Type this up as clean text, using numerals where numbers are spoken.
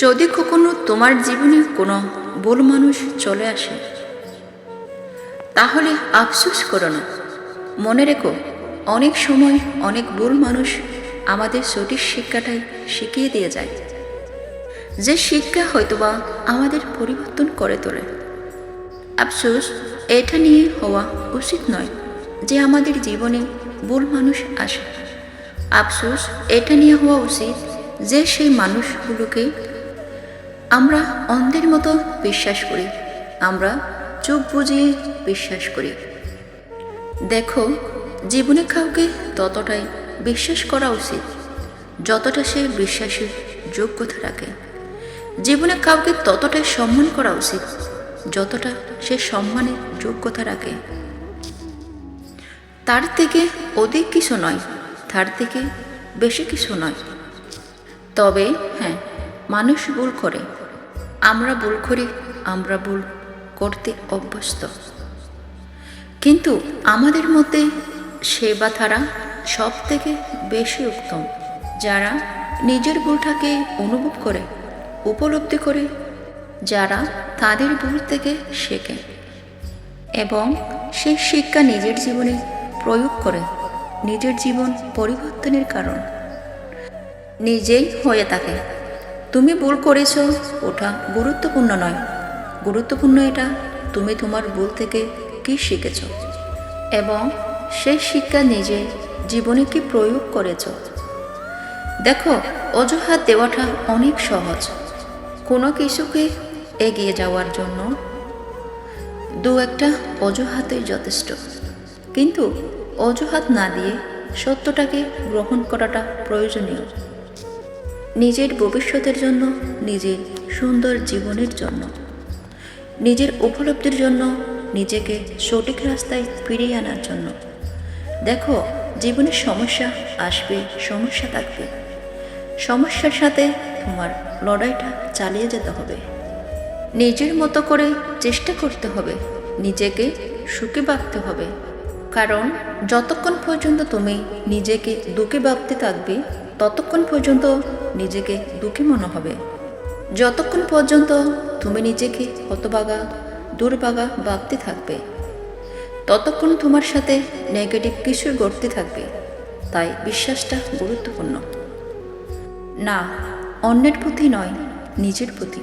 যদি কখনো তোমার জীবনে কোনো ভুল মানুষ চলে আসে, তাহলে আফসোস করো না। মনে রেখো, অনেক সময় অনেক ভুল মানুষ আমাদের সঠিক শিক্ষাটাই শিখিয়ে দিয়ে যায়, যে শিক্ষা হয়তোবা আমাদের পরিবর্তন করে তোলে। আফসোস এটা নিয়ে হওয়া উচিত নয় যে আমাদের জীবনে ভুল মানুষ আসে। আফসোস এটা নিয়ে হওয়া উচিত যে সেই মানুষগুলোকে আমরা অন্ধের মতো বিশ্বাস করি, আমরা চোখ বুজিয়ে বিশ্বাস করি। দেখো, জীবনে কাউকে ততটাই বিশ্বাস করা উচিত যতটা সে বিশ্বাসের যোগ্যতা রাখে। জীবনে কাউকে ততটাই সম্মান করা উচিত যতটা সে সম্মানের যোগ্যতা রাখে। তার থেকে অধিক কিছু নয়, তার থেকে বেশি কিছু নয়। তবে হ্যাঁ, মানুষ ভুল করে, আমরা ভুল করি, আমরা ভুল করতে অভ্যস্ত। কিন্তু আমাদের মধ্যে সে বা তারা সব থেকে বেশি উত্তম, যারা নিজের ভুলটাকে অনুভব করে, উপলব্ধি করে, যারা তাদের ভুল থেকে শেখে এবং সেই শিক্ষা নিজের জীবনে প্রয়োগ করে নিজের জীবন পরিবর্তনের কারণ নিজেই হয়ে থাকে। তুমি ভুল করেছ, ওটা গুরুত্বপূর্ণ নয়। গুরুত্বপূর্ণ এটা তুমি তোমার ভুল থেকে কি শিখেছ এবং সেই শিক্ষা নিজে জীবনে কি প্রয়োগ করেছ। দেখো, অজুহাত দেওয়াটা অনেক সহজ। কোনো কিছুকে এগিয়ে যাওয়ার জন্য দু একটা অজুহাতই যথেষ্ট, কিন্তু অজুহাত না দিয়ে সত্যটাকে গ্রহণ করাটা প্রয়োজনীয়। নিজের ভবিষ্যতের জন্য, নিজের সুন্দর জীবনের জন্য, নিজের উপলব্ধির জন্য, নিজেকে সঠিক রাস্তায় ফিরিয়ে আনার জন্য। দেখো, জীবনে সমস্যা আসবে, সমস্যা থাকবে। সমস্যার সাথে তোমার লড়াইটা চালিয়ে যেতে হবে। নিজের মতো করে চেষ্টা করতে হবে, নিজেকে সুখী ভাবতে হবে। কারণ যতক্ষণ পর্যন্ত তুমি নিজেকে দুঃখী ভাবতে থাকবে, ততক্ষণ পর্যন্ত নিজেকে দুঃখী মনে হবে। যতক্ষণ পর্যন্ত তুমি নিজেকে হতভাগা, দুর্ভাগা ভাবতে থাকবে, ততক্ষণ তোমার সাথে নেগেটিভ কিছুই ঘটতে থাকবে। তাই বিশ্বাসটা গুরুত্বপূর্ণ। না, অন্যের প্রতি নয়, নিজের প্রতি।